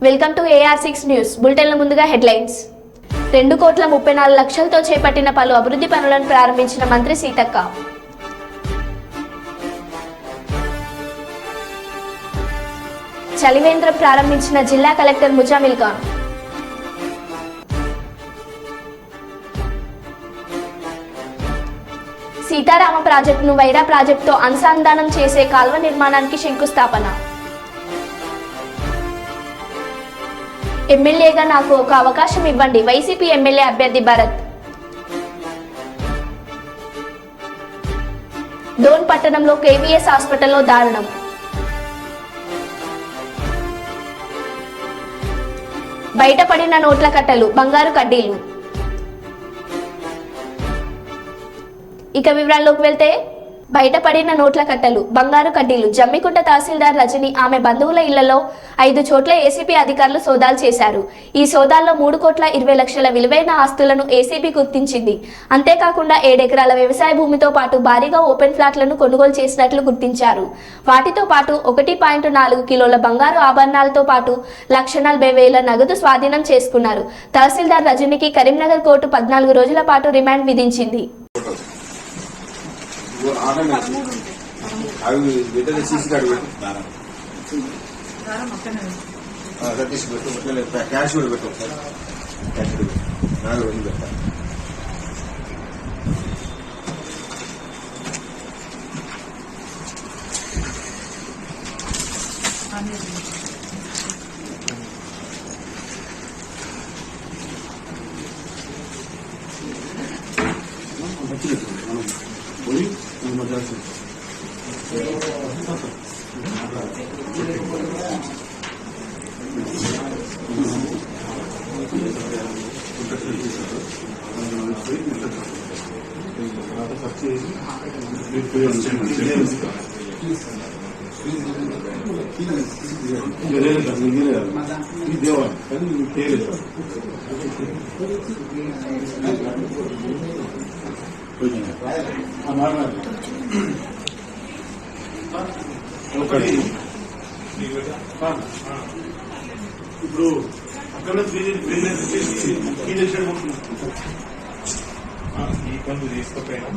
Welcome to AR6 news బులెటిన్ల ముందుగా headlines. 2,34,00,000తో చేపట్టిన పలు అభివృద్ధి పనులను ప్రారంభించిన మంత్రి సీతక్క. చలివేంద్రం ప్రారంభించిన జిల్లా కలెక్టర్ ముజామిల్ ఖాన్. సీతారామ ప్రాజెక్టును వైరా ప్రాజెక్టుతో అనుసంధానం చేసే కాల్వ నిర్మాణానికి శంకుస్థాపన. ఎమ్మెల్యేగా నాకు ఒక అవకాశం ఇవ్వండి, వైసీపీ ఎమ్మెల్యే అభ్యర్థి భరత్. డోన్ పట్టణంలో KVS హాస్పిటల్లో దారుణం. బయటపడిన నోట్ల కట్టలు, బంగారు కడ్డీలు. ఇక వివరాల్లోకి వెళ్తే, బయటపడిన నోట్ల కట్టలు, బంగారు కడ్డీలు. జమ్మికుంట తహసీల్దార్ రజని ఆమె బంధువుల ఇళ్లలో 5 చోట్ల ఏసీబీ అధికారులు సోదాలు చేశారు. ఈ సోదాల్లో 3,20,00,000 విలువైన ఆస్తులను ఏసీబీ గుర్తించింది. అంతేకాకుండా 7 ఎకరాల వ్యవసాయ భూమితో పాటు భారీగా ఓపెన్ ఫ్లాట్లను కొనుగోలు చేసినట్లు గుర్తించారు. వాటితో పాటు 1.4 కిలోల బంగారు ఆభరణాలతో పాటు 1,40,000 నగదు స్వాధీనం చేసుకున్నారు. తహసీల్దార్ రజనికి కరీంనగర్ కోర్టు 14 రోజుల పాటు రిమాండ్ విధించింది. క్యాష్ కూడా పెట్టు ఒకసారి, ఇప్పుడు అక్కడ ఈ పనులు తీసుకపోయినా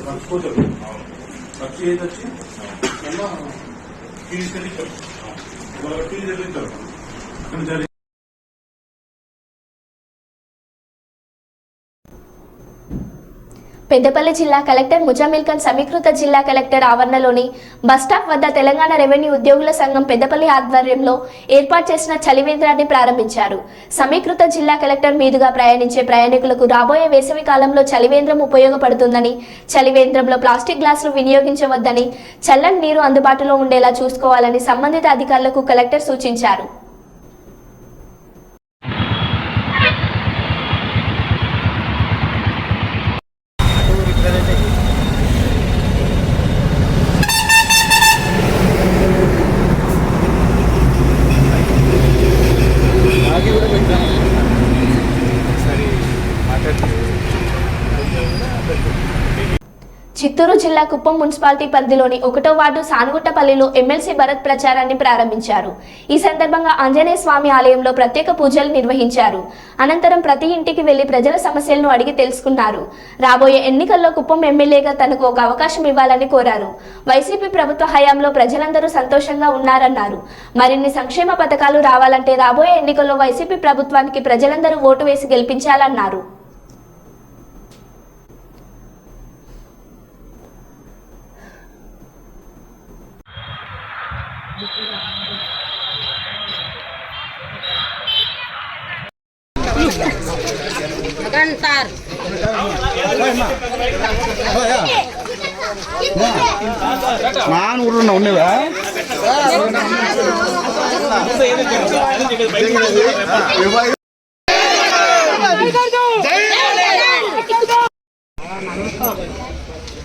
ఖర్చుపోతారు. ఖర్చు ఏది వచ్చి తీసుకెళ్ళి చెల్లించారు. అక్కడ పెద్దపల్లి జిల్లా కలెక్టర్ ముజామిల్ ఖాన్ సమీకృత జిల్లా కలెక్టర్ ఆవరణలోని బస్టాప్ వద్ద తెలంగాణ రెవెన్యూ ఉద్యోగుల సంఘం పెద్దపల్లి ఆధ్వర్యంలో ఏర్పాటు చేసిన చలివేంద్రాన్ని ప్రారంభించారు. సమీకృత జిల్లా కలెక్టర్ మీదుగా ప్రయాణించే ప్రయాణికులకు రాబోయే వేసవి కాలంలో చలివేంద్రం ఉపయోగపడుతుందని, చలివేంద్రంలో ప్లాస్టిక్ గ్లాసులు వినియోగించవద్దని, చల్లని నీరు అందుబాటులో ఉండేలా చూసుకోవాలని సంబంధిత అధికారులకు కలెక్టర్ సూచించారు. చిత్తూరు జిల్లా కుప్పం మున్సిపాలిటీ పరిధిలోని 1వ వార్డు సానుగుట్టపల్లిలో ఎమ్మెల్సీ భరత్ ప్రచారాన్ని ప్రారంభించారు. ఈ సందర్భంగా ఆంజనేయ స్వామి ఆలయంలో ప్రత్యేక పూజలు నిర్వహించారు. అనంతరం ప్రతి ఇంటికి వెళ్లి ప్రజల సమస్యలను అడిగి తెలుసుకున్నారు. రాబోయే ఎన్నికల్లో కుప్పం ఎమ్మెల్యేగా తనకు ఒక అవకాశం ఇవ్వాలని కోరారు. వైసీపీ ప్రభుత్వ హయాంలో ప్రజలందరూ సంతోషంగా ఉన్నారన్నారు. మరిన్ని సంక్షేమ పథకాలు రావాలంటే రాబోయే ఎన్నికల్లో వైసీపీ ప్రభుత్వానికి ప్రజలందరూ ఓటు వేసి గెలిపించాలన్నారు. నాన్న ఊరున్నా ఉన్నవా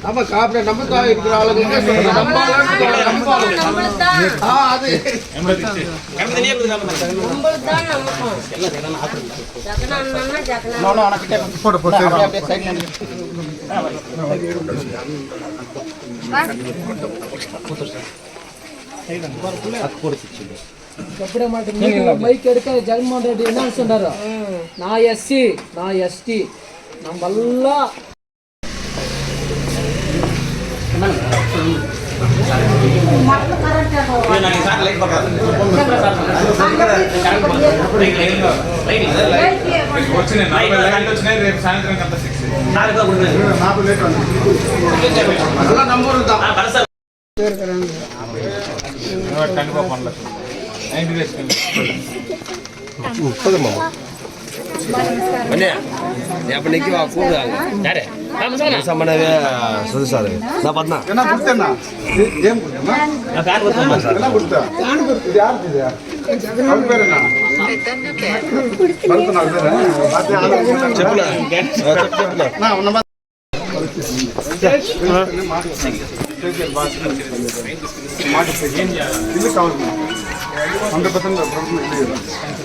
நம்ம காப்பிட நம்ம தாய் இருக்கிற ஆளுங்க అప్పుడే మాట బైక్ ఎడితే జగన్మోహన్ రెడ్డి ఎన్నుంటారు నా ఎస్సీ నా ఎస్టీ నమ్మల్ల వచ్చినాయి రేపు సాయంత్రం అంతా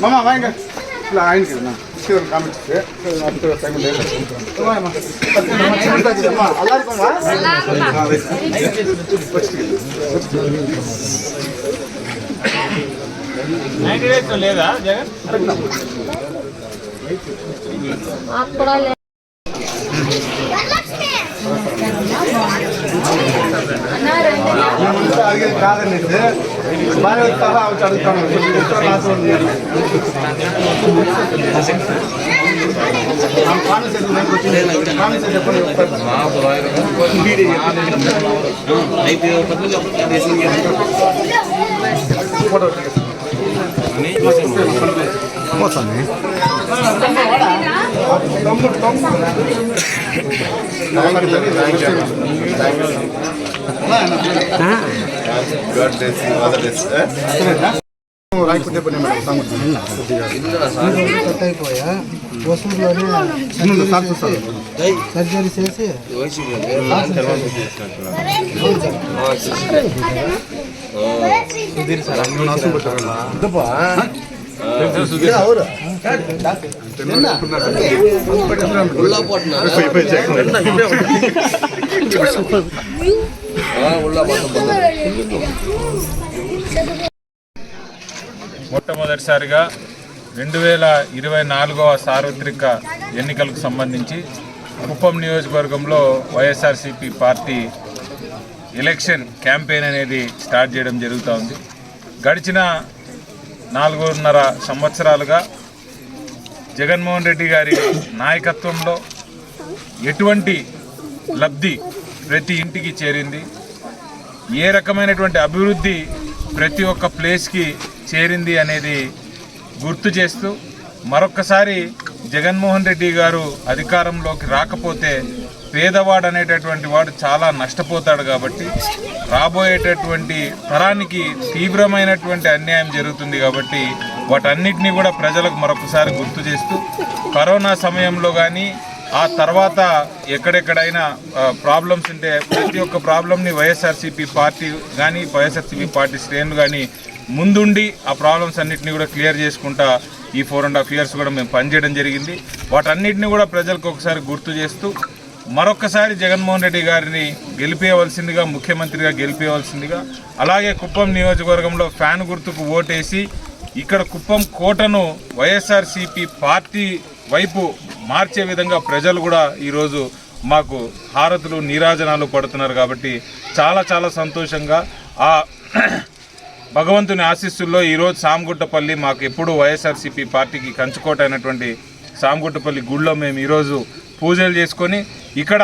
మామ వాయింగా ఇలా ఆయనకి కామెంట్స్ లేదా జగన్ అడిగేది కాదండి బాగా సలహా వచ్చి అడుగుతాను రాయకుంటే పని అయిపోయా వసూరులోనే సర్జరీ చేసి మొట్టమొదటిసారిగా 2024వ సార్వత్రిక ఎన్నికలకు సంబంధించి కుప్పం నియోజకవర్గంలో వైఎస్ఆర్సీపీ పార్టీ ఎలక్షన్ క్యాంపెయిన్ అనేది స్టార్ట్ చేయడం జరుగుతూ ఉంది. గడిచిన 4.5 సంవత్సరాలుగా జగన్మోహన్ రెడ్డి గారి నాయకత్వంలో ఎటువంటి లబ్ధి ప్రతి ఇంటికి చేరింది, ఏ రకమైనటువంటి అభివృద్ధి ప్రతి ఒక్క ప్లేస్కి చేరింది అనేది గుర్తు చేస్తూ మరొక్కసారి జగన్మోహన్ రెడ్డి గారు అధికారంలోకి రాకపోతే పేదవాడు అనేటటువంటి వాడు చాలా నష్టపోతాడు. కాబట్టి రాబోయేటటువంటి తరానికి తీవ్రమైనటువంటి అన్యాయం జరుగుతుంది. కాబట్టి వాటన్నిటినీ కూడా ప్రజలకు మరొకసారి గుర్తు చేస్తూ కరోనా సమయంలో కానీ ఆ తర్వాత ఎక్కడెక్కడైనా ప్రాబ్లమ్స్ ఉంటే ప్రతి ఒక్క ప్రాబ్లమ్ని వైఎస్ఆర్సీపీ పార్టీ కానీ వైఎస్ఆర్సీపీ పార్టీ శ్రేణులు కానీ ముందుండి ఆ ప్రాబ్లమ్స్ అన్నింటినీ కూడా క్లియర్ చేసుకుంటా ఈ 4.5 years కూడా మేము పనిచేయడం జరిగింది. వాటన్నిటిని కూడా ప్రజలకు ఒకసారి గుర్తు చేస్తూ మరొకసారి జగన్మోహన్ రెడ్డి గారిని గెలిపేయవలసిందిగా, ముఖ్యమంత్రిగా గెలిపేయవలసిందిగా, అలాగే కుప్పం నియోజకవర్గంలో ఫ్యాన్ గుర్తుకు ఓటేసి ఇక్కడ కుప్పం కోటను వైఎస్ఆర్సీపీ పార్టీ వైపు మార్చే విధంగా ప్రజలు కూడా ఈరోజు మాకు హారతులు నీరాజనాలు పడుతున్నారు. కాబట్టి చాలా చాలా సంతోషంగా ఆ భగవంతుని ఆశీస్సుల్లో ఈరోజు సామగుట్టపల్లి మాకు ఎప్పుడు వైఎస్ఆర్సీపీ పార్టీకి కంచుకోట అయినటువంటి సామగుట్టపల్లి గుడిలో మేము ఈరోజు పూజలు చేసుకొని ఇక్కడ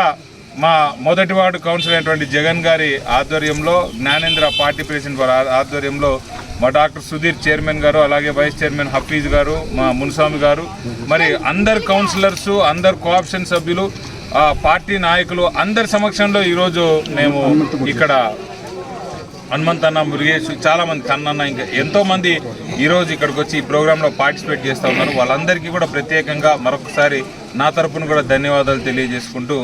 మా మొదటి వార్డు కౌన్సిలర్ అయినటువంటి జగన్ గారి ఆధ్వర్యంలో, జ్ఞానేంద్ర పార్టీ ప్రెసిడెంట్ వారి ఆధ్వర్యంలో, మా డాక్టర్ సుధీర్ చైర్మన్ గారు, అలాగే వైస్ చైర్మన్ హఫీజ్ గారు, మా మున్స్వామి గారు, మరి అందరు కౌన్సిలర్స్, అందరు కోఆప్షన్ సభ్యులు, పార్టీ నాయకులు అందరి సమక్షంలో ఈరోజు మేము ఇక్కడ హనుమంతన్న, మురుగేష్, చాలామంది, కన్నన్న, ఇంకా ఎంతోమంది ఈరోజు ఇక్కడికి వచ్చి ఈ ప్రోగ్రాంలో పార్టిసిపేట్ చేస్తూ ఉన్నారు. వాళ్ళందరికీ కూడా ప్రత్యేకంగా మరొకసారి నా తరపున కూడా ధన్యవాదాలు తెలియజేసుకుంటూ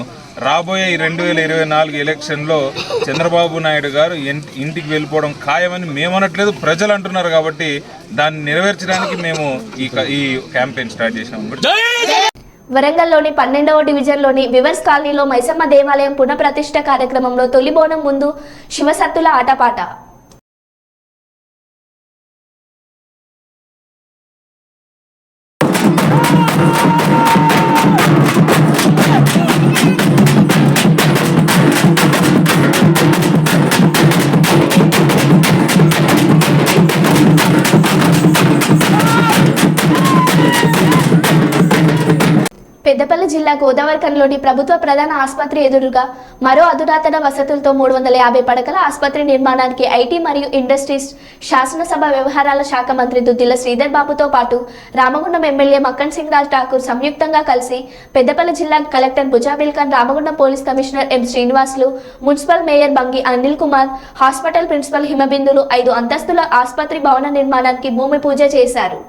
రాబోయే ఈ 2024 ఎలక్షన్లో చంద్రబాబు నాయుడు గారు ఇంటికి వెళ్ళిపోవడం ఖాయమని మేము అనట్లేదు, ప్రజలు అంటున్నారు. కాబట్టి దాన్ని నెరవేర్చడానికి మేము ఈ క్యాంపెయిన్ స్టార్ట్ చేసినాం. వరంగల్లోని 12వ డివిజన్లోని వివర్స్ కాలనీలో మైసమ్మ దేవాలయం పునఃప్రతిష్ఠ కార్యక్రమంలో తొలి బోనం ముందు శివసత్తుల ఆటపాట. పెద్దపల్లి జిల్లా గోదావరిఖనిలోని ప్రభుత్వ ప్రధాన ఆసుపత్రి ఎదురుగా మరో అధునాతన వసతులతో 350 పడకల ఆసుపత్రి నిర్మాణానికి ఐటీ మరియు ఇండస్ట్రీస్ శాసనసభ వ్యవహారాల శాఖ మంత్రి దుద్దిల శ్రీధర్ బాబుతో పాటు రామగుండం ఎమ్మెల్యే మక్కన్ సింగ్ రాజ్ ఠాకూర్ సంయుక్తంగా కలిసి పెద్దపల్లి జిల్లా కలెక్టర్ బుజాబిల్ Khan, Ramagundam police commissioner M Srinivasulu, municipal mayor Bangi Anil Kumar, hospital principal హిమబిందులు 5 అంతస్తుల ఆసుపత్రి భవన నిర్మాణానికి భూమి పూజ చేశారు.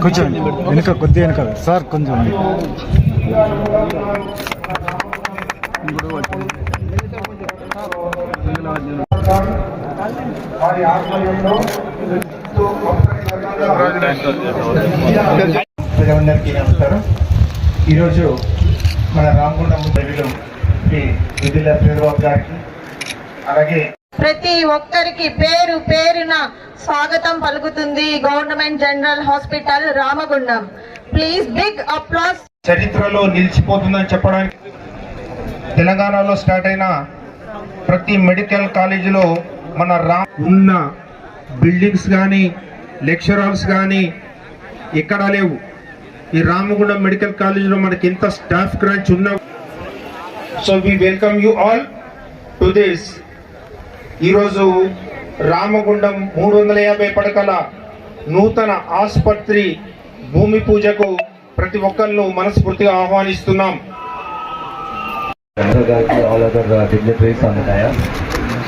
కొంచెం వెనుక కొద్దిగా వెనుక సార్ కొంచెం ప్రజలందరికీ నమస్కారం. ఈరోజు మన రామగుండం ప్రజలు శ్రీ దుద్దిల శ్రీధర్ గారికి అలాగే ప్రతి ఒక్కరికి పేరు పేరున స్వాగతం పలుకుతుంది government general hospital Ramagundam. Please big applause. చరిత్రలో నిలిచిపోతుందని చెప్పడానికి తెలంగాణలో స్టార్ట్ అయిన ప్రతి మెడికల్ కాలేజీలో మన ఉన్న బిల్డింగ్స్ కానీ లెక్చర్ హాల్స్ కానీ ఎక్కడా లేవు. ఈ రామగుండం మెడికల్ కాలేజీలో మనకి ఎంత స్టాఫ్ క్రంచ్ ఉన్నా. So we welcome you all to this. ఈరోజు రామగుండం 350 పడకల నూతన ఆసుపత్రి భూమి పూజకు ప్రతి ఒక్కరిని మనస్ఫూర్తిగా ఆహ్వానిస్తున్నాం. all other dignitaries on the dais.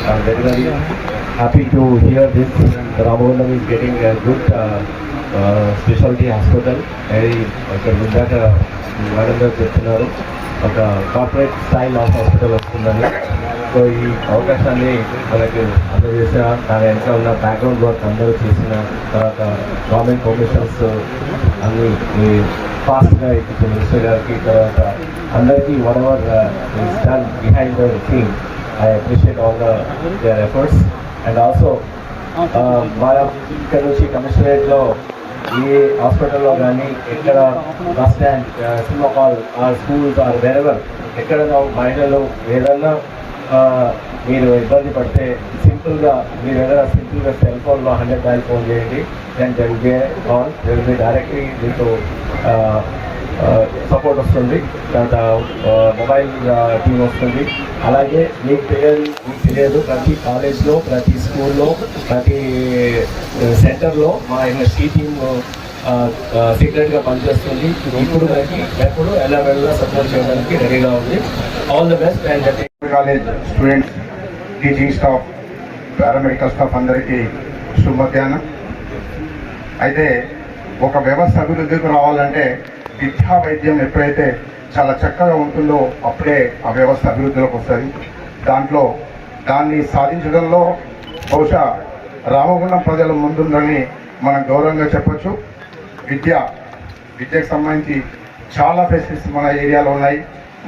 I'm very, very happy to hear this. Ramagundam is getting a good specialty hospital. ఇక్కడ ముందాక మేడం గారు చెప్తున్నారు ఒక కార్పొరేట్ స్టైల్ ఆఫ్ హాస్పిటల్ వస్తుందని. సో ఈ అవకాశాన్ని మనకు అందజేసిన దాని వెనక ఉన్న బ్యాక్గ్రౌండ్ వర్క్ అందరూ చేసిన తర్వాత గవర్నమెంట్ పర్మిషన్స్ అన్ని ఫాస్ట్గా ఇప్పుడు మినిస్టర్ గారికి తర్వాత అందరికీ whatever is done behind the scene. I appreciate all their efforts. And also మన ఇక్కడ నుంచి కమిషనరేట్లో ఏ హాస్పిటల్లో కానీ ఎక్కడ bus stand, cinema hall, schools or wherever ఎక్కడైనా మహిళలు ఏదన్నా మీరు ఇబ్బంది పడితే సింపుల్గా మీరు ఏదైనా సింపుల్గా సెల్ ఫోన్లో 100 డైల్ ఫోన్ చేయండి. Then they'll be call, they'll be directly మీకు సపోర్ట్ వస్తుంది. తర్వాత మొబైల్ టీమ్ వస్తుంది. అలాగే మీకు తెలియదు ప్రతి కాలేజ్లో, ప్రతి స్కూల్లో, ప్రతి సెంటర్లో మా యూనివర్సిటీ టీమ్ సీక్రెట్గా పనిచేస్తుంది. ఇప్పుడు మనకి ఎప్పుడు ఎలా వెళ్ళా సపోర్ట్ చేయడానికి రెడీగా ఉంది. All the best. And college students, teaching staff, paramedical staff అందరికీ శుభ మధ్యాహ్నం. అయితే ఒక వ్యవస్థ అభివృద్ధికి రావాలంటే విద్యా వైద్యం ఎప్పుడైతే చాలా చక్కగా ఉంటుందో అప్పుడే ఆ వ్యవస్థ అభివృద్ధిలోకి వస్తుంది. దాన్ని సాధించడంలో బహుశా రామగుండం ప్రజల ముందుందని మనం గౌరవంగా చెప్పచ్చు. విద్యకు సంబంధించి చాలా ఫెసిలిటీస్ మన ఏరియాలో ఉన్నాయి.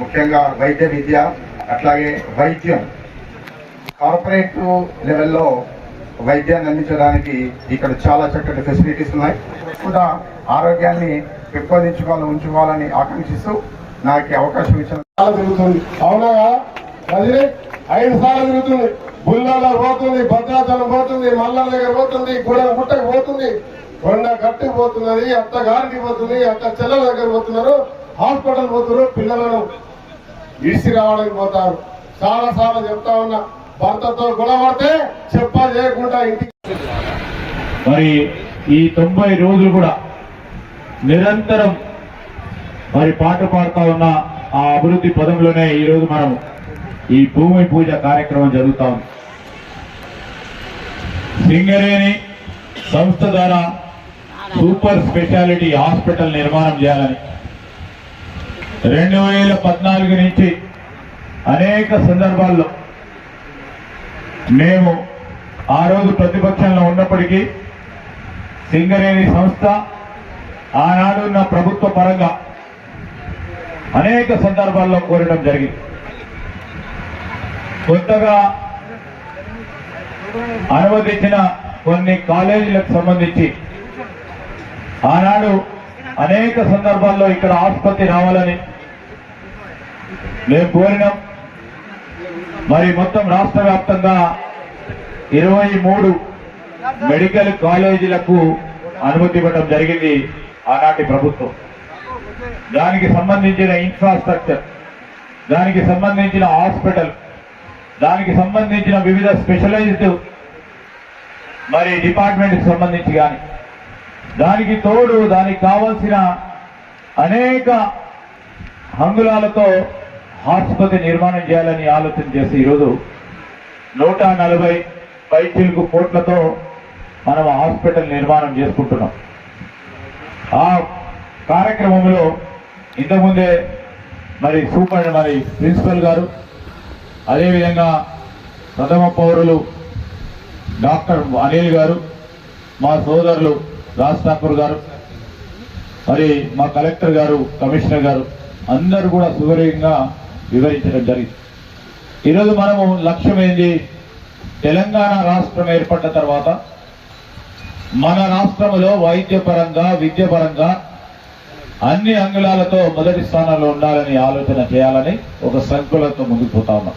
ముఖ్యంగా వైద్య విద్య, అట్లాగే వైద్యం కార్పొరేట్ లెవెల్లో వైద్యాన్ని అందించడానికి ఇక్కడ చాలా చక్కటి ఫెసిలిటీస్ ఉన్నాయి. కూడా ఆరోగ్యాన్ని ఉంచుకోవాలని ఆకాంక్షిస్తూ నాకు అవకాశం ఇచ్చిన తిరుగుతుంది. అవునా? అది 5 సార్లు తిరుగుతుంది. బుల్లాలో పోతుంది, భద్రాచలం పోతుంది, మల్ల దగ్గర పోతుంది, గూడెం గుట్టకు పోతుంది, కొండ గట్టుకు పోతున్నది, అత్త గారికి పోతుంది, అత్త చెల్లెల దగ్గర పోతున్నారు, హాస్పిటల్ పోతున్నారు, పిల్లలను ఇడిసి రావడానికి పోతారు. చాలా సార్లు చెప్తా ఉన్నా, భర్తతో గొడవడితే చెప్పా చేయకుండా ఇంటికి. మరి ఈ 90 రోజులు కూడా నిరంతరం మరి పాట పాడుతా ఉన్న ఆ అభివృద్ధి పదంలోనే ఈరోజు మనం ఈ భూమి పూజ కార్యక్రమం జరుగుతా ఉంది. సింగరేణి సంస్థ ద్వారా సూపర్ స్పెషాలిటీ హాస్పిటల్ నిర్మాణం చేయాలని 2014 నుంచి అనేక సందర్భాల్లో మేము ఆ రోజు ప్రతిపక్షంలో ఉన్నప్పటికీ సింగరేణి సంస్థ ఆనాడు ఉన్న ప్రభుత్వ పరంగా అనేక సందర్భాల్లో కోరడం జరిగింది. కొత్తగా అనుమతించిన కొన్ని కాలేజీలకు సంబంధించి ఆనాడు అనేక సందర్భాల్లో ఇక్కడ ఆసుపత్రి రావాలని మేము కోరినాం. మరి మొత్తం రాష్ట్ర వ్యాప్తంగా 23 మెడికల్ కాలేజీలకు అనుమతి ఇవ్వడం జరిగింది ఆనాటి ప్రభుత్వం. దానికి సంబంధించిన ఇన్ఫ్రాస్ట్రక్చర్, దానికి సంబంధించిన హాస్పిటల్, దానికి సంబంధించిన వివిధ స్పెషలైజ్డ్ మరి డిపార్ట్మెంట్కి సంబంధించి కానీ దానికి తోడు దానికి కావాల్సిన అనేక హంగులాలతో ఆసుపత్రి నిర్మాణం చేయాలని ఆలోచన చేసి ఈరోజు 140 పైచిలుకు కోట్లతో మనం హాస్పిటల్ నిర్మాణం చేసుకుంటున్నాం. ఆ కార్యక్రమంలో ఇంతకుముందే మరి ప్రిన్సిపల్ గారు, అదేవిధంగా ప్రథమ పౌరులు డాక్టర్ అనిల్ గారు, మా సోదరులు రాజ్ ఠాకూర్ గారు, మరి మా కలెక్టర్ గారు, కమిషనర్ గారు అందరూ కూడా సుదీర్ఘంగా వివరించడం జరిగింది. ఈరోజు మనము లక్ష్యం ఏంది? తెలంగాణ రాష్ట్రం ఏర్పడ్డ తర్వాత మన రాష్ట్రంలో వైద్యపరంగా, విద్యపరంగా అన్ని అంగుళాలతో మొదటి స్థానంలో ఉండాలని ఆలోచన చేయాలని ఒక సంకల్పంతో ముందుకు పోతా ఉన్నాం.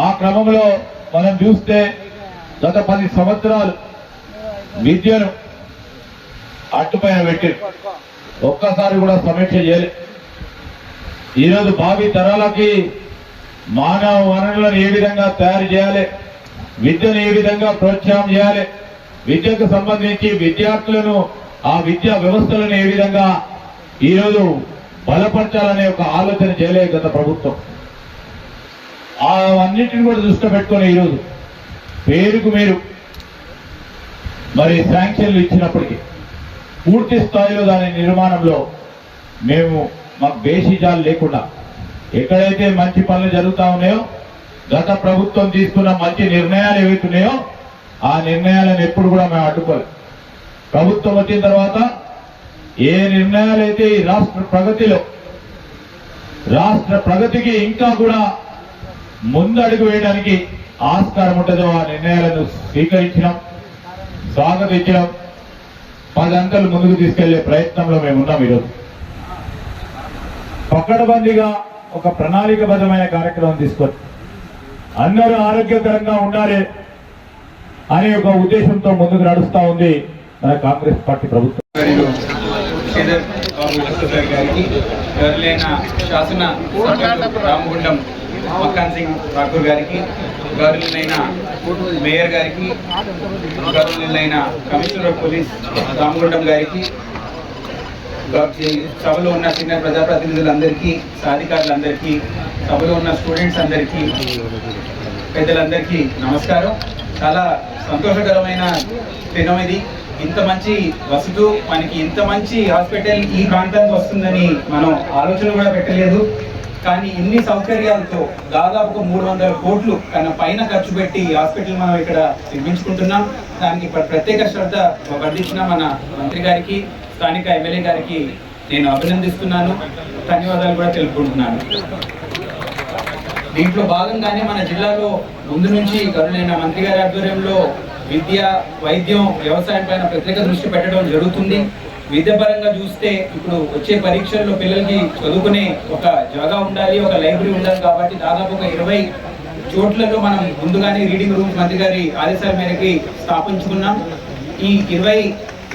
ఆ క్రమంలో మనం చూస్తే గత 10 సంవత్సరాలు విద్యను అట్టుపైన పెట్టి ఒక్కసారి కూడా సమీక్ష చేయలేదు. ఈరోజు భావి తరాలకి మానవ వనరులను ఏ విధంగా తయారు చేయాలి, విద్యను ఏ విధంగా ప్రోత్సాహం చేయాలి, విద్యకు సంబంధించి విద్యార్థులను ఆ విద్యా వ్యవస్థలను ఏ విధంగా ఈరోజు బలపరచాలనే ఒక ఆలోచన చేయలేదు గత ప్రభుత్వం. అవన్నిటిని కూడా దృష్టిలో పెట్టుకొని ఈరోజు పేరుకు మీరు మరి శాంక్షన్లు ఇచ్చినప్పటికీ పూర్తి స్థాయిలో దాని నిర్మాణంలో మాకు బేసిజాలు లేకుండా ఎక్కడైతే మంచి పనులు జరుగుతూ ఉన్నాయో, గత ప్రభుత్వం తీసుకున్న మంచి నిర్ణయాలు ఏవైతున్నాయో ఆ నిర్ణయాలను ఎప్పుడు కూడా మేము అడ్డుకోలేదు. ప్రభుత్వం వచ్చిన తర్వాత ఏ నిర్ణయాలు అయితే ఈ రాష్ట్ర ప్రగతికి ఇంకా కూడా ముందడుగు వేయడానికి ఆస్కారం ఉంటుందో ఆ నిర్ణయాలను స్వీకరించడం, స్వాగతించడం, 10 అంకెలు ముందుకు తీసుకెళ్లే ప్రయత్నంలో మేము ఉన్నాం. ఈరోజు పకడ్బందీగా ఒక ప్రణాళికబద్ధమైన కార్యక్రమం తీసుకొని అందరూ ఆరోగ్యకరంగా ఉండాలి అనే ఒక ఉద్దేశంతో ముందుకు నడుస్తా ఉంది మన కాంగ్రెస్ పార్టీ ప్రభుత్వం. గారికి, గౌరవులైన శాసన రామగుండం మక్కాన్ సింగ్ ఠాకూర్ గారికి, గౌరవులైన మేయర్ గారికి, గౌరవులైన కమిషనర్ ఆఫ్ పోలీస్ రామగుండం గారికి, సభలో ఉన్న సీనియర్ ప్రజాప్రతినిధులందరికీ, సాధికారులందరికీ, సభలో ఉన్న స్టూడెంట్స్ అందరికీ, పెద్దలందరికీ నమస్కారం. చాలా సంతోషకరమైన దినం ఇది. ఇంత మంచి వసతు, మనకి ఇంత మంచి హాస్పిటల్ ఈ ప్రాంతానికి వస్తుందని మనం ఆలోచన కూడా పెట్టలేదు. కానీ ఇన్ని సౌకర్యాలతో దాదాపు 300 కోట్లు కన్నా పైన ఖర్చు పెట్టి హాస్పిటల్ మనం ఇక్కడ నిర్మించుకుంటున్నాం. దానికి ప్రత్యేక శ్రద్ధ వర్ధించిన మన మంత్రి గారికి, స్థానిక ఎమ్మెల్యే గారికి నేను అభినందిస్తున్నాను, ధన్యవాదాలు కూడా తెలుపుకుంటున్నాను. దీంట్లో భాగంగానే మన జిల్లాలో ముందు నుంచి గౌరవనీయ మంత్రి గారి ఆధ్వర్యంలో విద్య, వైద్యం, వ్యవసాయం పైన ప్రత్యేక దృష్టి పెట్టడం జరుగుతుంది. విద్య పరంగా చూస్తే ఇప్పుడు వచ్చే పరీక్షల్లో పిల్లలకి చదువుకునే ఒక జాగా ఉండాలి, ఒక లైబ్రరీ ఉండాలి. కాబట్టి దాదాపు ఒక 20 చోట్లలో మనం ముందుగానే రీడింగ్ రూమ్స్ మంత్రి గారి ఆదేశాల మేరకి స్థాపించుకున్నాం. ఈ 20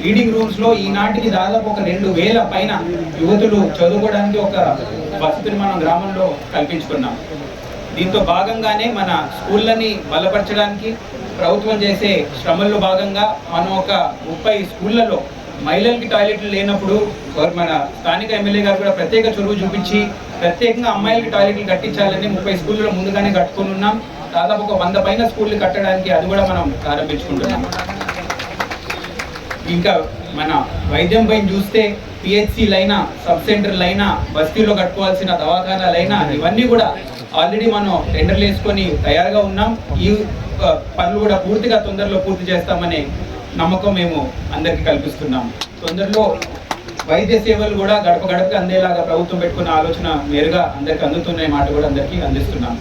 రీడింగ్ రూమ్స్ లో ఈనాటికి దాదాపు ఒక 2000 పైన యువతులు చదువుకోవడానికి ఒక వసతిని మనం గ్రామంలో కల్పించుకున్నాం. దీంతో భాగంగానే మన స్కూళ్ళని బలపరచడానికి ప్రభుత్వం చేసే శ్రమల్లో భాగంగా మనం ఒక 30 స్కూళ్ళలో మహిళలకి టాయిలెట్లు లేనప్పుడు మన స్థానిక ఎమ్మెల్యే గారు కూడా ప్రత్యేక చొరవ చూపించి ప్రత్యేకంగా అమ్మాయిలకి టాయిలెట్లు కట్టించాలని 30 స్కూళ్ళలో ముందుగానే కట్టుకుని ఉన్నాం. దాదాపు ఒక 100 పైన స్కూళ్ళు కట్టడానికి అది కూడా మనం ప్రారంభించుకుంటున్నాం. ఇంకా మన వైద్యం పైన చూస్తే పిహెచ్సిలైనా, సబ్ సెంటర్లైనా, బస్తీలో కట్టుకోవాల్సిన దవాఖానాలైనా ఇవన్నీ కూడా ఆల్రెడీ మనం టెండర్లు వేసుకొని తయారుగా ఉన్నాం. ఈ పనులు కూడా పూర్తిగా తొందరలో పూర్తి చేస్తామనే నమ్మకం మేము అందరికీ కల్పిస్తున్నాం. తొందరలో వైద్య సేవలు కూడా గడప గడపకి అందేలాగా ప్రభుత్వం పెట్టుకున్న ఆలోచన మేరుగా అందరికి అందుతున్న మాట కూడా అందరికీ అందిస్తున్నాం.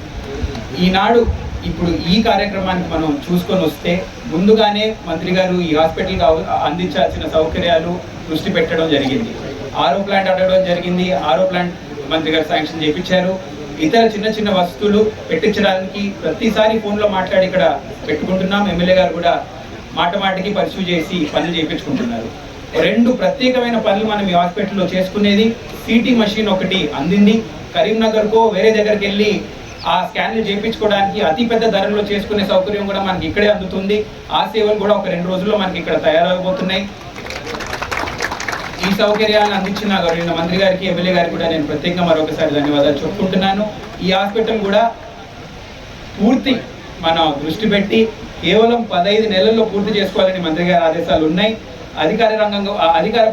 ఈనాడు ఇప్పుడు ఈ కార్యక్రమానికి మనం చూసుకొని వస్తే ముందుగానే మంత్రి గారు ఈ హాస్పిటల్కి అందించాల్సిన సౌకర్యాలు దృష్టి పెట్టడం జరిగింది. ఆరో ప్లాంట్ అడగడం జరిగింది. ఆరో ప్లాంట్ మంత్రి గారు శాంక్షన్ చేయించారు. ఇతర చిన్న చిన్న వస్తువులు పెట్టించడానికి ప్రతిసారి ఫోన్లో మాట్లాడి ఇక్కడ పెట్టుకుంటున్నాం. ఎమ్మెల్యే గారు కూడా మాటికి పరిశీలి చేసి పనులు చేయించుకుంటున్నారు. 2 ప్రత్యేకమైన పనులు మనం ఈ హాస్పిటల్లో చేసుకునేది. సిటీ మషిన్ ఒకటి అందింది. కరీంనగర్కో వేరే దగ్గరికి వెళ్ళి ఆ స్కాన్లు చేయించుకోవడానికి అతి పెద్ద ధరలో చేసుకునే సౌకర్యం కూడా మనకి ఇక్కడే అందుతుంది. ఆ సేవలు కూడా ఒక 2 రోజుల్లో మనకి ఇక్కడ తయారవబోతున్నాయి. ఈ సౌకర్యాలను అందించిన గౌరవ మంత్రి గారికి, ఎమ్మెల్యే గారికి కూడా నేను ప్రత్యేకంగా మరొకసారి ధన్యవాదాలు చెప్పుకుంటున్నాను. ఈ హాస్పిటల్ కూడా పూర్తి మన దృష్టి పెట్టి కేవలం 15 నెలల్లో పూర్తి చేసుకోవాలని మంత్రి గారి ఆదేశాలు ఉన్నాయి. అధికార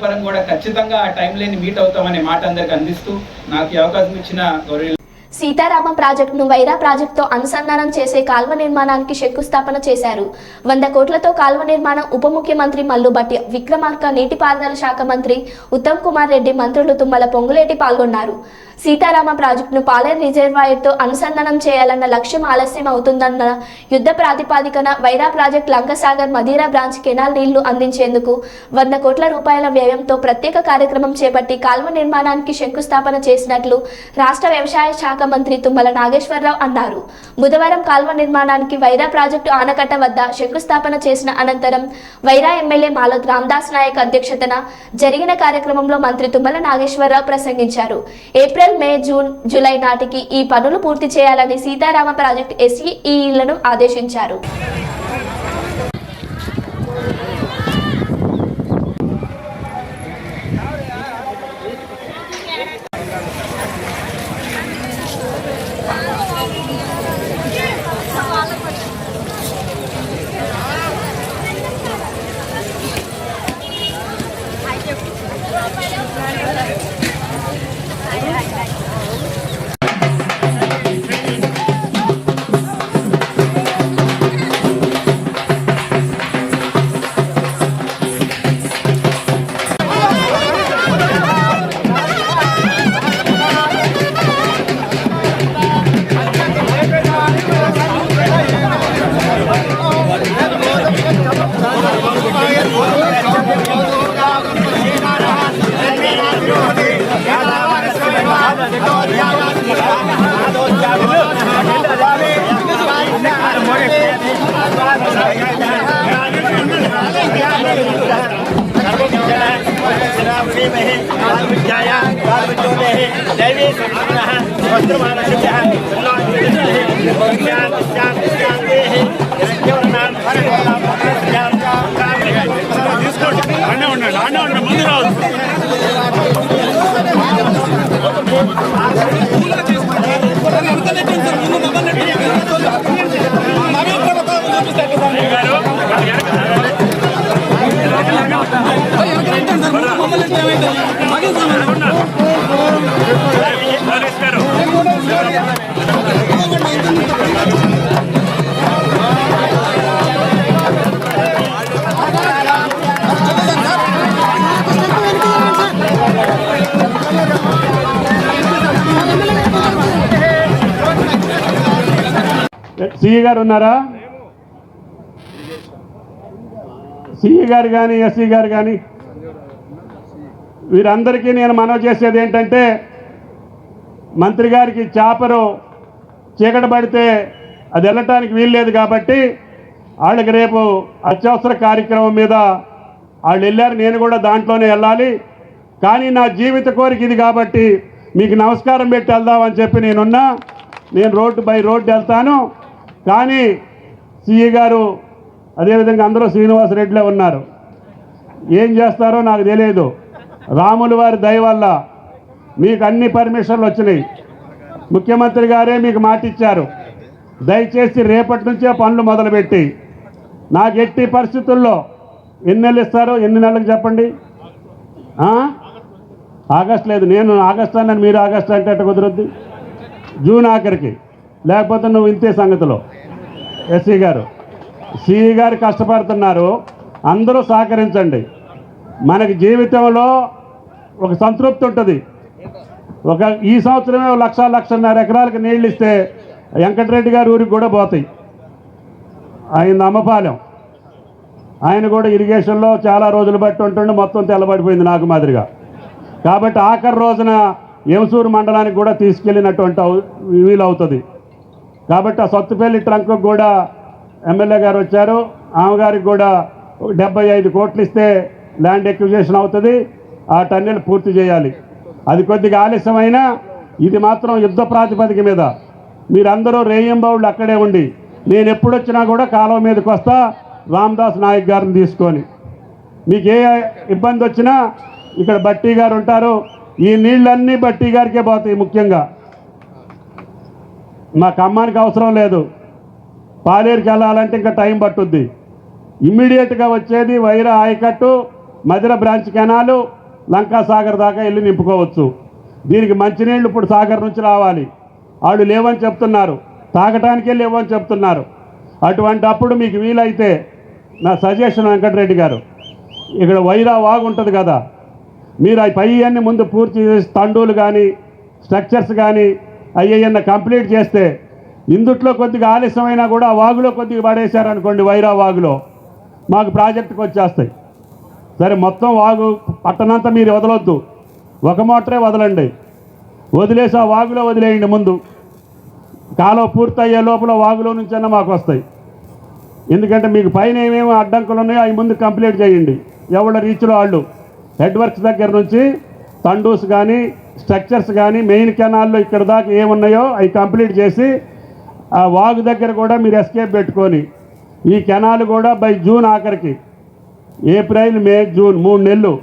పరంగా కూడా ఖచ్చితంగా ఆ టైం లైన్ మీట్ అవుతామనే మాట అందరికి అందిస్తూ నాకు ఈ అవకాశం ఇచ్చిన గౌరవ సీతారామ ప్రాజెక్టును వైరా ప్రాజెక్టుతో అనుసంధానం చేసే కాల్వ నిర్మాణానికి శంకుస్థాపన చేశారు. 100 కోట్లతో కాల్వ నిర్మాణం ఉప ముఖ్యమంత్రి మల్లుబట్టి విక్రమార్క, నీటిపారుదల శాఖ మంత్రి ఉత్తమ్ కుమార్ రెడ్డి, మంత్రులు తుమ్మల, పొంగులేటి పాల్గొన్నారు. సీతారామ ప్రాజెక్టును పాలేరు రిజర్వాయర్తో అనుసంధానం చేయాలన్న లక్ష్యం ఆలస్యం అవుతుందన్న యుద్ధ ప్రాతిపాదికన Wyra project Lankasagar Madhira branch canal నీళ్లు అందించేందుకు 100 కోట్ల రూపాయల వ్యయంతో ప్రత్యేక కార్యక్రమం చేపట్టి కాల్వ నిర్మాణానికి శంకుస్థాపన చేసినట్లు రాష్ట్ర వ్యవసాయ శాఖ మంత్రి తుమ్మల నాగేశ్వరరావు అన్నారు. బుధవారం కాల్వ నిర్మాణానికి వైరా ప్రాజెక్టు ఆనకట్ట వద్ద శంకుస్థాపన చేసిన అనంతరం వైరా ఎమ్మెల్యే మాలత్ రామదాస్ నాయక్ అధ్యక్షతన జరిగిన కార్యక్రమంలో మంత్రి తుమ్మల నాగేశ్వరరావు ప్రసంగించారు. ఏప్రిల్, మే, జూన్, జూలై నాటికి ఈ పనులు పూర్తి చేయాలని సీతారామ ప్రాజెక్టు ఎస్ఈఈలను ఆదేశించారు. సిఈ గారు ఉన్నారా? సిఈ గారు కానీ ఎస్సీ గారు కానీ వీరందరికీ నేను మనవి చేసేది ఏంటంటే, మంత్రి గారికి చాపరు చీకటి పడితే అది వెళ్ళటానికి వీల్లేదు కాబట్టి వాళ్ళకి రేపు అత్యవసర కార్యక్రమం మీద వాళ్ళు వెళ్ళారు. నేను కూడా దాంట్లోనే వెళ్ళాలి. కానీ నా జీవిత కోరిక ఇది కాబట్టి మీకు నమస్కారం పెట్టి వెళ్దామని చెప్పి నేను రోడ్డు బై రోడ్డు వెళ్తాను. కానీ సిఈ గారు అదేవిధంగా అందరూ శ్రీనివాసరెడ్డిలో ఉన్నారు. ఏం చేస్తారో నాకు తెలియదు. రాముల వారి దయ వల్ల మీకు అన్ని పర్మిషన్లు వచ్చినాయి. ముఖ్యమంత్రి గారే మీకు మాట ఇచ్చారు, దయచేసి రేపటి నుంచే పనులు మొదలుపెట్టి నాకు ఎట్టి పరిస్థితుల్లో ఎన్ని నెలలు ఇస్తారో, ఎన్ని నెలలకు చెప్పండి. ఆగస్ట్ లేదు, నేను ఆగస్ట్ అన్నాను, మీరు ఆగస్ట్ అంటే అట్ట కుదరద్దు. జూన్ ఆఖరికి, లేకపోతే నువ్వు ఇంతే సంగతిలో. ఎస్సీ గారు, సిఈ గారు కష్టపడుతున్నారు, అందరూ సహకరించండి. మనకి జీవితంలో ఒక సంతృప్తి ఉంటుంది. ఈ సంవత్సరమే 1,00,000-1,50,000 ఎకరాలకు నీళ్ళు ఇస్తే వెంకటరెడ్డి గారి ఊరికి కూడా పోతాయి. ఆయన అమ్మపాలెం, ఆయన కూడా ఇరిగేషన్లో చాలా రోజులు బట్టి ఉంటుండే, మొత్తం తెల్లబడిపోయింది నాకు మాదిరిగా. కాబట్టి ఆఖరి రోజున ఎంసూరు మండలానికి కూడా తీసుకెళ్ళినటువంటి వీలవుతుంది. కాబట్టి ఆ సత్తుపల్లి ట్రంక్ కూడా ఎమ్మెల్యే గారు వచ్చారు, ఆమె గారికి కూడా 75 కోట్లు ఇస్తే ల్యాండ్ ఎక్విజిషన్ అవుతుంది. ఆ టన్నెల్ పూర్తి చేయాలి. అది కొద్దిగా ఆలస్యమైనా ఇది మాత్రం యుద్ధ ప్రాతిపదిక మీద మీరందరూ రేయింబౌళ్ళు అక్కడే ఉండి, నేను ఎప్పుడొచ్చినా కూడా కాలువ మీదకి వస్తా రామదాస్ నాయక్ గారిని తీసుకొని. మీకు ఏ ఇబ్బంది వచ్చినా ఇక్కడ బట్టి గారు ఉంటారు. ఈ నీళ్ళన్నీ బట్టి గారికే పోతాయి. ముఖ్యంగా మా ఖమ్మానికి అవసరం లేదు, పాలేరుకి వెళ్ళాలంటే ఇంకా టైం పట్టుద్ది. ఇమ్మీడియట్గా వచ్చేది వైరా ఆయకట్టు, మధిర బ్రాంచ్ కెనాలు, లంకా సాగర్ దాకా వెళ్ళి నింపుకోవచ్చు. దీనికి మంచినీళ్ళు ఇప్పుడు సాగర్ నుంచి రావాలి. వాళ్ళు లేవని చెప్తున్నారు, తాగటానికే లేవని చెప్తున్నారు. అటువంటి అప్పుడు మీకు వీలైతే నా సజెషన్ వెంకటరెడ్డి గారు, ఇక్కడ వైరా వాగు ఉంటుంది కదా, మీరు ఆ పై అన్ని ముందు పూర్తి చేసి తండూలు కానీ స్ట్రక్చర్స్ కానీ అయ్యన్న కంప్లీట్ చేస్తే ఇందుట్లో కొద్దిగా ఆలస్యమైనా కూడా ఆ వాగులో కొద్దిగా పడేశారనుకోండి, వైరా వాగులో మాకు ప్రాజెక్టుకి వచ్చేస్తాయి. సరే, మొత్తం వాగు పట్టణంతా మీరు వదలొద్దు, ఒక మోటరే వదలండి. వదిలేసి ఆ వాగులో వదిలేయండి. ముందు కాలువ పూర్తయ్యే లోపల వాగులో నుంచైనా మాకు వస్తాయి. ఎందుకంటే మీకు పైన ఏమేమి అడ్డంకులు ఉన్నాయో అవి ముందు కంప్లీట్ చేయండి. ఎవడ రీచ్లో వాళ్ళు హెడ్ వర్క్స్ దగ్గర నుంచి తండూస్ కానీ స్ట్రక్చర్స్ కానీ మెయిన్ కెనాల్లో ఇక్కడ దాకా ఏమున్నాయో అవి కంప్లీట్ చేసి ఆ వాగు దగ్గర కూడా మీరు ఎస్కేప్ పెట్టుకొని ఈ కెనాల్ కూడా బై జూన్ ఆఖరికి, ఏప్రిల్ మే జూన్ 3 నెలలు,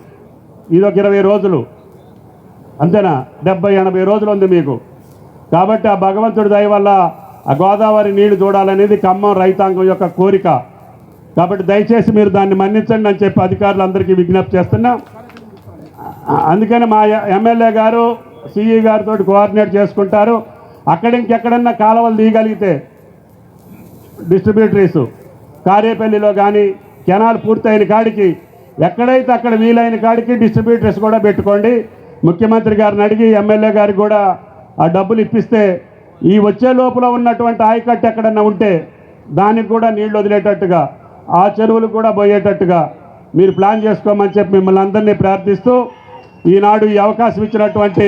ఇదొక 20 రోజులు అంతేనా, 70-80 రోజులు ఉంది మీకు. కాబట్టి ఆ భగవంతుడి దయ వల్ల ఆ గోదావరి నీళ్లు చూడాలనేది ఖమ్మం రైతాంగం యొక్క కోరిక. కాబట్టి దయచేసి మీరు దాన్ని మన్నించండి అని చెప్పి అధికారులందరికీ విజ్ఞప్తి చేస్తున్నా. అందుకని మా ఎమ్మెల్యే గారు సిఈ గారితో కోఆర్డినేట్ చేసుకుంటారు. అక్కడ ఇంకెక్కడన్నా కాలువలు తీయగలిగితే డిస్ట్రిబ్యూటరీస్ కారేపల్లిలో కానీ కెనాల్ పూర్తయిన కాడికి ఎక్కడైతే అక్కడ వీలైన కాడికి డిస్ట్రిబ్యూటర్స్ కూడా పెట్టుకోండి. ముఖ్యమంత్రి గారిని అడిగి ఎమ్మెల్యే గారికి కూడా ఆ డబ్బులు ఇప్పిస్తే ఈ వచ్చే లోపల ఉన్నటువంటి ఆయకట్టు ఎక్కడన్నా ఉంటే దానికి కూడా నీళ్లు వదిలేటట్టుగా, ఆ చెరువులు కూడా పోయేటట్టుగా మీరు ప్లాన్ చేసుకోమని చెప్పి మిమ్మల్ని అందరినీ ప్రార్థిస్తూ ఈనాడు ఈ అవకాశం ఇచ్చినటువంటి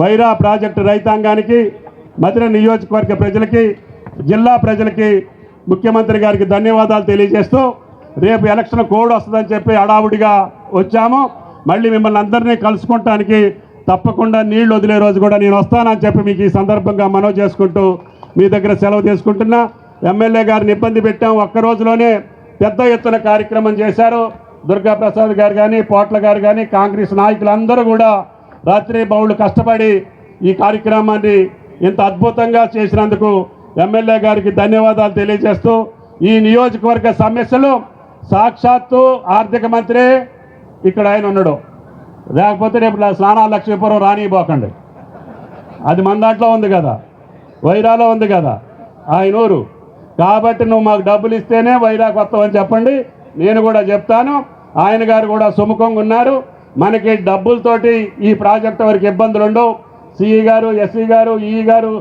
వైరా ప్రాజెక్టు రైతాంగానికి, మధిర నియోజకవర్గ ప్రజలకి, జిల్లా ప్రజలకి ముఖ్యమంత్రి గారికి ధన్యవాదాలు తెలియజేస్తూ, రేపు ఎలక్షన్ కోడ్ వస్తుందని చెప్పి హడావుడిగా వచ్చాము. మళ్ళీ మిమ్మల్ని అందరినీ కలుసుకుంటానికి తప్పకుండా నీళ్లు వదిలే రోజు కూడా నేను వస్తానని చెప్పి మీకు ఈ సందర్భంగా మనవి చేసుకుంటూ మీ దగ్గర సెలవు తీసుకుంటున్నా. ఎమ్మెల్యే గారిని ఇబ్బంది పెట్టాం, ఒక్క రోజులోనే పెద్ద ఎత్తున కార్యక్రమం చేశారు. దుర్గాప్రసాద్ గారు కానీ, పోట్ల గారు కానీ, కాంగ్రెస్ నాయకులందరూ కూడా రాత్రి బౌళ్ళు కష్టపడి ఈ కార్యక్రమాన్ని ఇంత అద్భుతంగా చేసినందుకు ఎమ్మెల్యే గారికి ధన్యవాదాలు తెలియజేస్తూ, ఈ నియోజకవర్గ సమస్యలు సాక్షాత్తు ఆర్థిక మంత్రి ఇక్కడ ఆయన ఉన్నాడు, లేకపోతే రేపు స్నానాలు లక్ష్మీపురం రానిపోకండి, అది మన దాంట్లో ఉంది కదా, వైరాలో ఉంది కదా ఆయన ఊరు. కాబట్టి నువ్వు మాకు డబ్బులు ఇస్తేనే వైరాకు వస్తావని చెప్పండి, నేను కూడా చెప్తాను. ఆయన గారు కూడా సుముఖంగా ఉన్నారు. మనకి డబ్బులతోటి ఈ ప్రాజెక్టు వరకు ఇబ్బందులు ఉండవు. సిఈ గారు, ఎస్సీ గారు, ఈఈ గారు,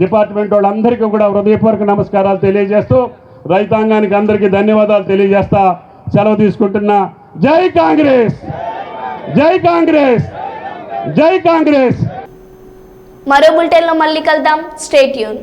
డిపార్ట్మెంట్ వాళ్ళందరికీ కూడా హృదయపూర్వక నమస్కారాలు తెలియజేస్తూ రైతాంగానికి అందరికీ ధన్యవాదాలు తెలియజేస్తా సెలవు తీసుకుంటున్నా. జై కాంగ్రెస్, జై కాంగ్రెస్, జై కాంగ్రెస్. మరో బులెటిన్లో మళ్ళీ కలుద్దాం. Stay tune.